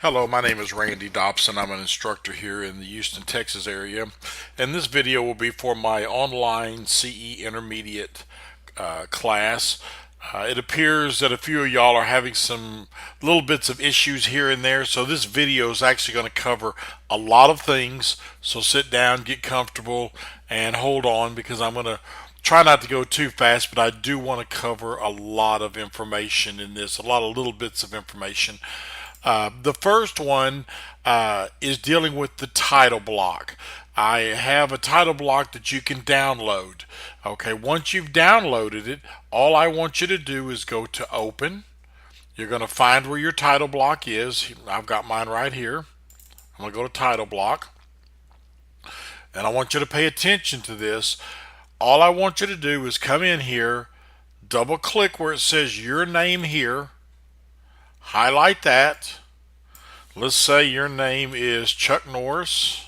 Hello, my name is Randy Dobson. I'm an instructor here in the Houston, Texas area, and this video will be for my online CE Intermediate class. It appears that a few of y'all are having some little bits of issues here and there, so this video is actually going to cover a lot of things. So sit down, get comfortable, and hold on because I'm going to try not to go too fast, but I do want to cover a lot of information in this, a lot of little bits of information. The first one is dealing with the title block. I have a title block that you can download. Okay, once you've downloaded it, all I want you to do is go to Open. You're going to find where your title block is. I've got mine right here. I'm going to go to Title Block. And I want you to pay attention to this. All I want you to do is come in here, double click where it says your name here, highlight that. Let's say your name is Chuck Norris.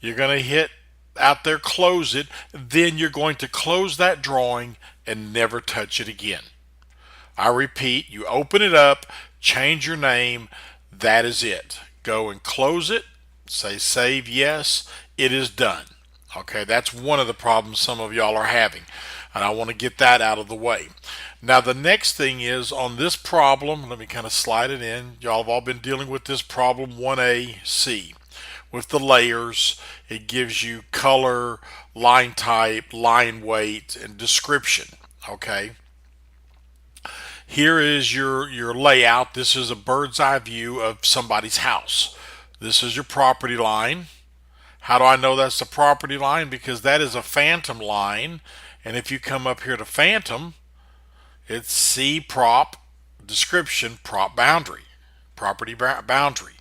You're going to hit out there, close it. Then you're going to close that drawing and never touch it again. I repeat, you open it up, change your name. That is it. Go and close it. Say save yes. It is done. Okay, that's one of the problems some of y'all are having, and I want to get that out of the way. Now the next thing is on this problem, let me kind of slide it in. Y'all have all been dealing with this problem 1AC. With the layers, it gives you color, line type, line weight, and description. Okay. Here is your layout. This is a bird's eye view of somebody's house. This is your property line. How do I know that's the property line? Because that is a phantom line. And if you come up here to phantom, it's C prop description prop boundary, property boundary.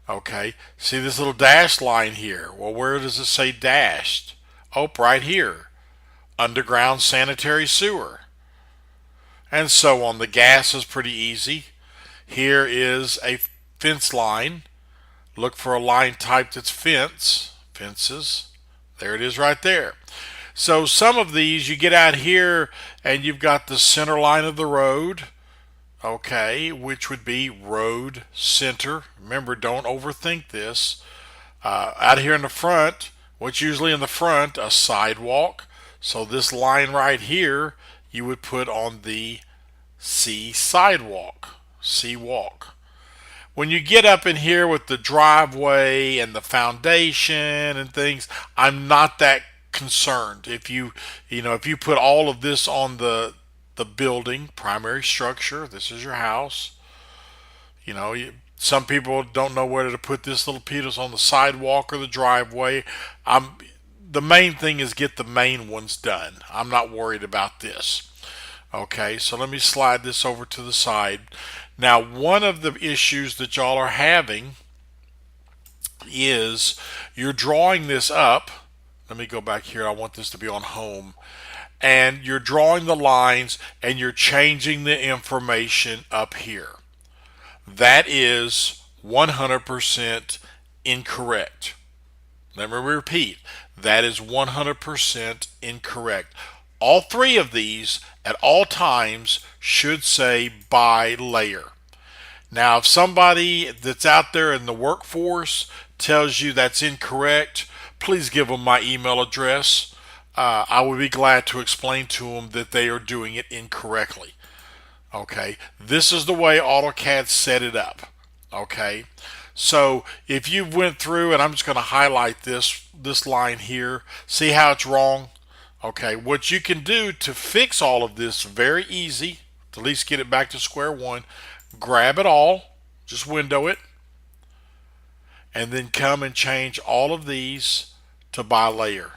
Okay, see this little dashed line here. Well, where does it say dashed? Oh, right here, underground sanitary sewer. And so on. The gas is pretty easy. Here is a fence line. Look for a line type that's fences. There it is right there. So some of these you get out here and you've got the center line of the road, okay, which would be road center. Remember, don't overthink this. Out here in the front, what's usually in the front? A sidewalk. So this line right here you would put on the C sidewalk, C walk. When you get up in here with the driveway and the foundation and things, I'm not that concerned. If you put all of this on the building, primary structure, this is your house. Some people don't know whether to put this little piece on the sidewalk or the driveway. The main thing is get the main ones done. I'm not worried about this. Okay, so let me slide this over to the side. Now, one of the issues that y'all are having is you're drawing this up. Let me go back here. I want this to be on home. And you're drawing the lines and you're changing the information up here. That is 100% incorrect. Let me repeat. That is 100% incorrect. All three of these at all times should say by layer. Now, if somebody that's out there in the workforce tells you that's incorrect, please give them my email address. I would be glad to explain to them that they are doing it incorrectly. Okay, this is the way AutoCAD set it up. Okay, so if you went through, and I'm just going to highlight this line here, see how it's wrong. Okay, what you can do to fix all of this, very easy, to at least get it back to square one, grab it all, just window it, and then come and change all of these to by layer.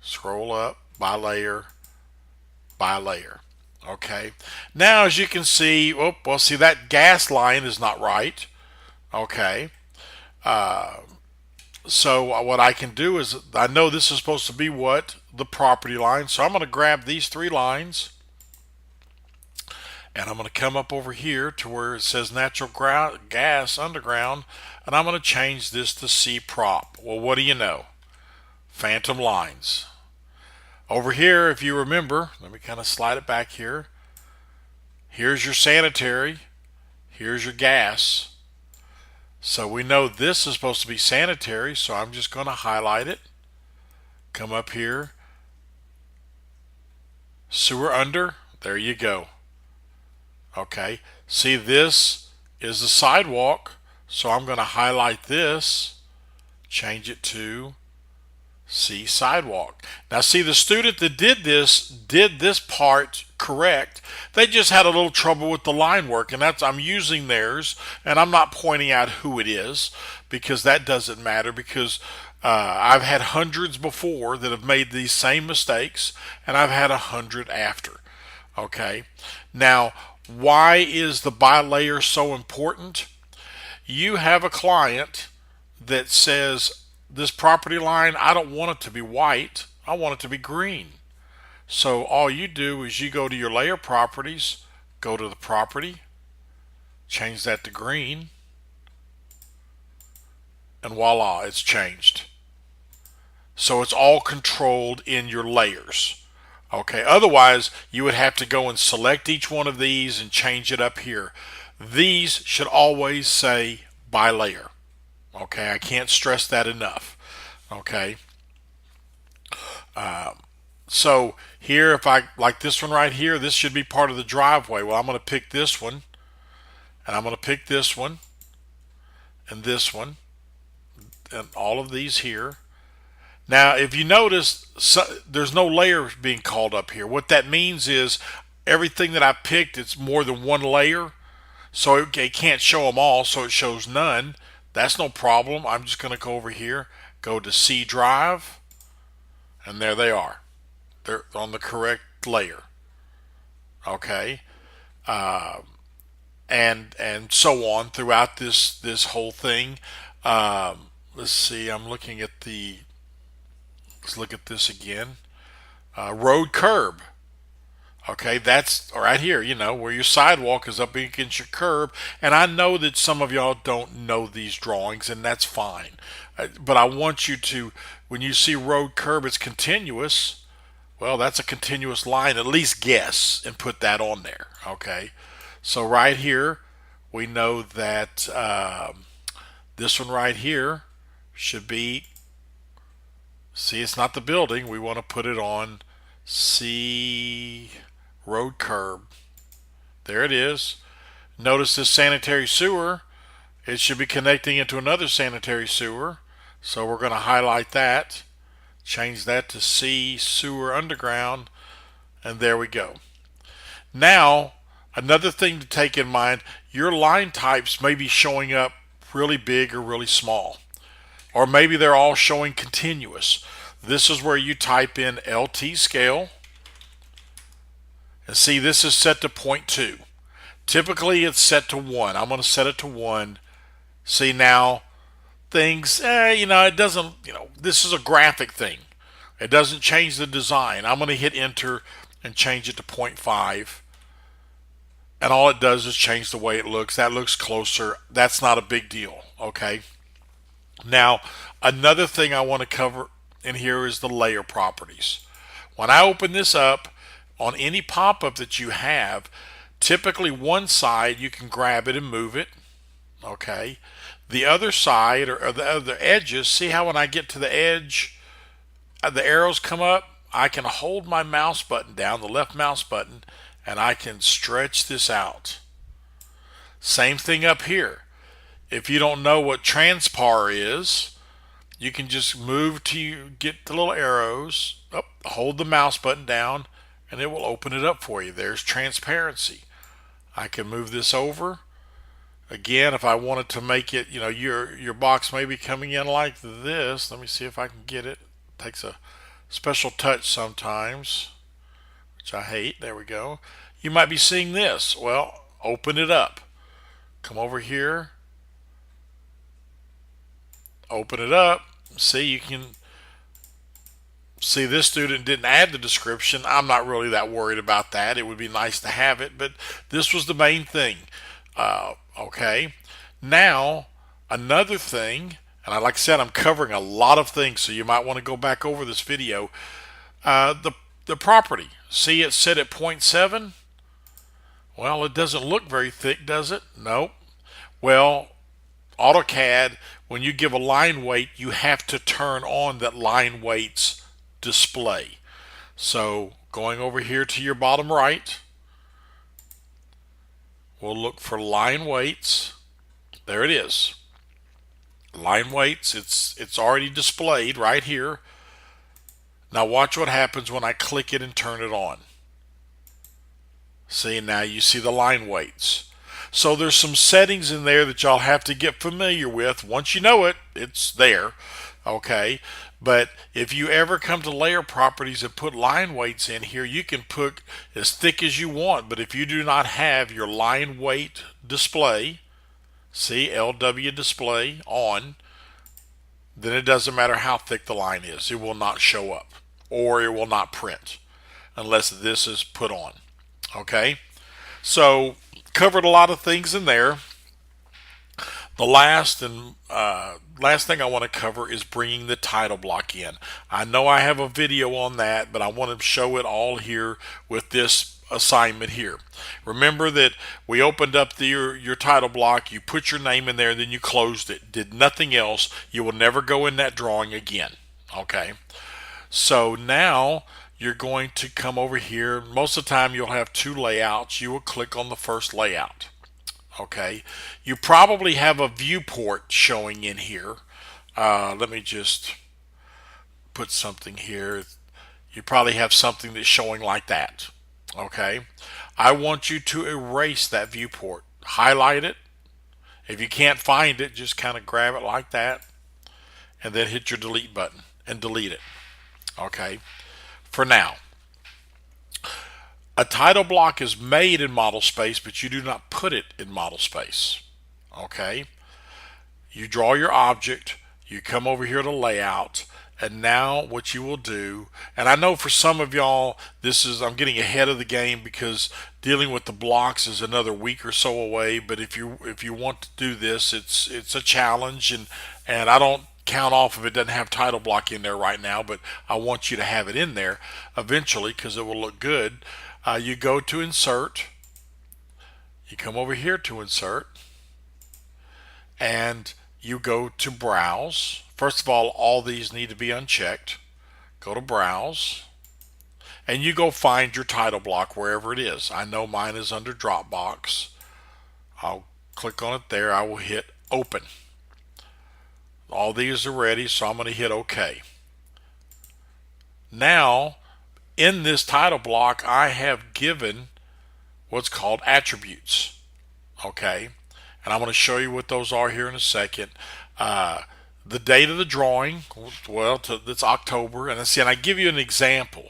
Scroll up, by layer, by layer. Okay, now as you can see, see that gas line is not right. Okay, so what I can do is, I know this is supposed to be what? The property line. So I'm going to grab these three lines and I'm going to come up over here to where it says natural gas underground, and I'm going to change this to C prop. Well, what do you know? Phantom lines. Over here, if you remember, let me kind of slide it back here. Here's your sanitary. Here's your gas. So we know this is supposed to be sanitary, so I'm just going to highlight it. Come up here. Sewer under. There you go. Okay. See, this is the sidewalk, so I'm going to highlight this, change it to see sidewalk. Now see, the student that did this part correct. They just had a little trouble with the line work, and I'm using theirs, and I'm not pointing out who it is because that doesn't matter, because I've had hundreds before that have made these same mistakes, and I've had 100 after. Okay. Now, why is the bilayer so important? You have a client that says, this property line, I don't want it to be white, I want it to be green. So all you do is you go to your layer properties, go to the property, change that to green, and voila, it's changed. So it's all controlled in your layers. Okay, otherwise you would have to go and select each one of these and change it up here. These should always say by layer. Okay, I can't stress that enough. Okay, so here, if I like this one right here, this should be part of the driveway. Well, I'm going to pick this one, and I'm going to pick this one, and this one, and all of these here. Now, if you notice, there's no layer being called up here. What that means is everything that I picked, it's more than one layer, so it can't show them all, so it shows none. That's no problem. I'm just going to go over here, go to C drive, and there they are. They're on the correct layer. Okay, and so on throughout this whole thing. Let's see. Let's look at this again. Road curb. Okay, that's right here, where your sidewalk is up against your curb. And I know that some of y'all don't know these drawings, and that's fine. But I want you to, when you see road curb, it's continuous. Well, that's a continuous line. At least guess and put that on there. Okay, so right here, we know that this one right here should be, see, it's not the building. We want to put it on C road curb. There it is. Notice this sanitary sewer, it should be connecting into another sanitary sewer. So we're going to highlight that, change that to C sewer underground, and there we go. Now, another thing to take in mind, your line types may be showing up really big or really small, or maybe they're all showing continuous. This is where you type in LT scale. And see, this is set to 0.2. Typically, it's set to 1. I'm going to set it to 1. See, now, things, it doesn't, this is a graphic thing. It doesn't change the design. I'm going to hit enter and change it to 0.5. And all it does is change the way it looks. That looks closer. That's not a big deal, okay? Now, another thing I want to cover in here is the layer properties. When I open this up, on any pop-up that you have, typically one side you can grab it and move it. Okay, the other side or the other edges, see how when I get to the edge, the arrows come up. I can hold my mouse button down, the left mouse button, and I can stretch this out. Same thing up here. If you don't know what transpar is, you can just move to get the little arrows up, hold the mouse button down, and it will open it up for you. There's transparency. I can move this over. Again, if I wanted to make it, your box may be coming in like this. Let me see if I can get it. It takes a special touch sometimes, which I hate. There we go. You might be seeing this. Well, open it up. Come over here. Open it up. See, you can see this student didn't add the description. I'm not really that worried about that. It would be nice to have it, but this was the main thing. Okay. Now, another thing, and like I said, I'm covering a lot of things, so you might want to go back over this video. The property. See, it's set at 0.7. Well, it doesn't look very thick, does it? Nope. Well, AutoCAD, when you give a line weight, you have to turn on that line weights display. So going over here to your bottom right, we'll look for line weights. There it is. Line weights, it's already displayed right here. Now watch what happens when I click it and turn it on. See, now you see the line weights. So there's some settings in there that y'all have to get familiar with. Once you know it, it's there. Okay. But if you ever come to layer properties and put line weights in here, you can put as thick as you want. But if you do not have your line weight display, see LW display on, then it doesn't matter how thick the line is. It will not show up or it will not print unless this is put on. Okay. So covered a lot of things in there. The last thing I want to cover is bringing the title block in. I know I have a video on that, but I want to show it all here with this assignment here. Remember that we opened up your title block, you put your name in there, and then you closed it. Did nothing else. You will never go in that drawing again. Okay. So now you're going to come over here. Most of the time you'll have two layouts. You will click on the first layout. Okay, you probably have a viewport showing in here. Let me just put something here. You probably have something that's showing like that. Okay, I want you to erase that viewport. Highlight it. If you can't find it, just kind of grab it like that and then hit your delete button and delete it. Okay, for now. A title block is made in model space, but you do not put it in model space. Okay? You draw your object, you come over here to layout, and now what you will do, and I know for some of y'all, I'm getting ahead of the game because dealing with the blocks is another week or so away, but if you want to do this, it's a challenge, and I don't count off if it doesn't have title block in there right now, but I want you to have it in there eventually because it will look good. You go to insert, you come over here to insert, and you go to browse. First of all these need to be unchecked. Go to browse, and you go find your title block wherever it is. I know mine is under Dropbox. I'll click on it there. I will hit open. All these are ready, so I'm going to hit OK. Now, in this title block, I have given what's called attributes. Okay, and I'm going to show you what those are here in a second. The date of the drawing, well, it's October, and I give you an example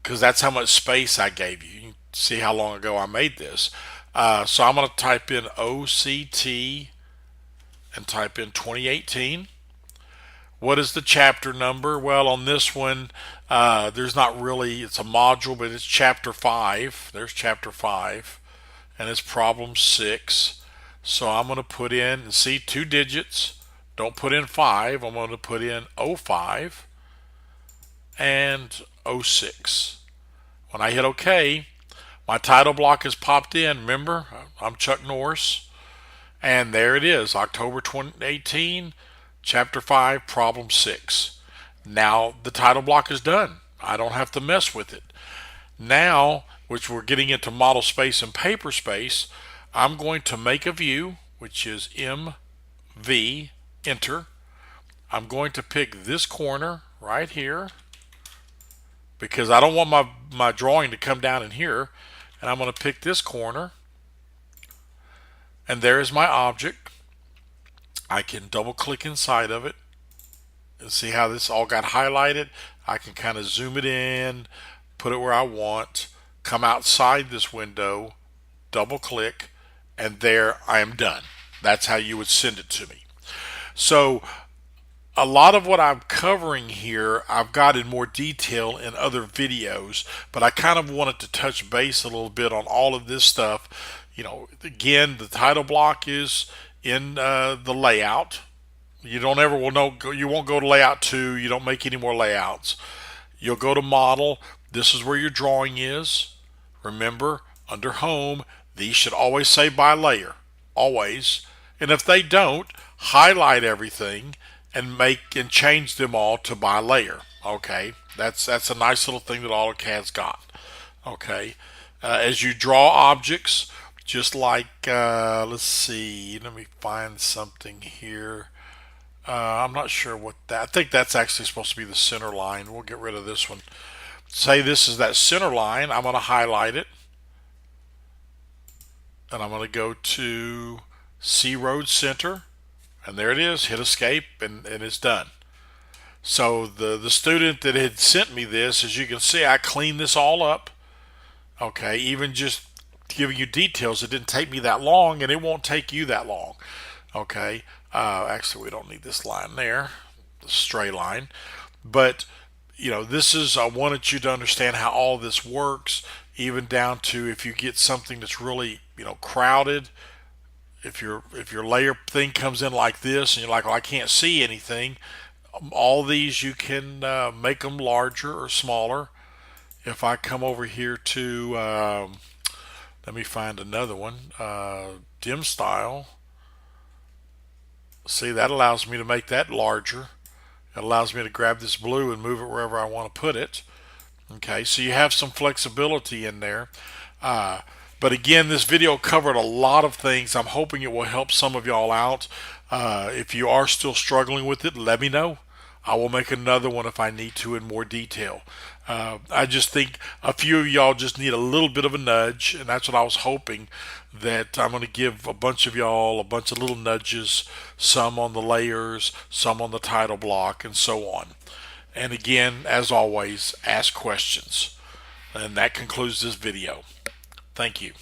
because that's how much space I gave you. You can see how long ago I made this. So I'm going to type in OCT and type in 2018. What is the chapter number? Well, on this one, there's not really, it's a module, but it's chapter 5. There's chapter 5, and it's problem 6. So I'm going to put in, and see, 2 digits. Don't put in 5. I'm going to put in 05 and 06. When I hit OK, my title block has popped in. Remember, I'm Chuck Norris. And there it is, October 2018. Chapter 5, Problem 6. Now the title block is done. I don't have to mess with it. Now, which we're getting into model space and paper space, I'm going to make a view, which is MV, enter. I'm going to pick this corner right here because I don't want my drawing to come down in here. And I'm going to pick this corner. And there is my object. I can double click inside of it and see how this all got highlighted. I can kind of zoom it in, put it where I want, come outside this window, double click, and there I am done. That's how you would send it to me. So a lot of what I'm covering here I've got in more detail in other videos, but I kind of wanted to touch base a little bit on all of this stuff. You know, again, the title block is in the layout. You don't ever you won't go to layout 2. You don't make any more layouts. You'll go to model. This is where your drawing is. Remember, under home, These should always say by layer, always. And if they don't, highlight everything and change them all to by layer. Okay, that's a nice little thing that AutoCAD's got. Okay, as you draw objects, just like let's see, let me find something here. I'm not sure what that. I think that's actually supposed to be the center line. We'll get rid of this one. Say this is that center line. I'm going to highlight it, and I'm going to go to C Road Center, and there it is. Hit escape, and it's done. So the student that had sent me this, as you can see, I cleaned this all up. Okay, even just giving you details, it didn't take me that long, and it won't take you that long. Okay, actually, we don't need this line there, the stray line, but this is, I wanted you to understand how all this works, even down to if you get something that's really crowded. If your layer thing comes in like this, and you're like, well, I can't see anything. All these you can make them larger or smaller. If I come over here to, let me find another one, dim style. See, that allows me to make that larger. It allows me to grab this blue and move it wherever I want to put it. Okay, so you have some flexibility in there. But again, this video covered a lot of things. I'm hoping it will help some of y'all out. If you are still struggling with it, let me know. I will make another one if I need to in more detail. I just think a few of y'all just need a little bit of a nudge, and that's what I was hoping, that I'm going to give a bunch of y'all a bunch of little nudges, some on the layers, some on the title block, and so on. And again, as always, ask questions. And that concludes this video. Thank you.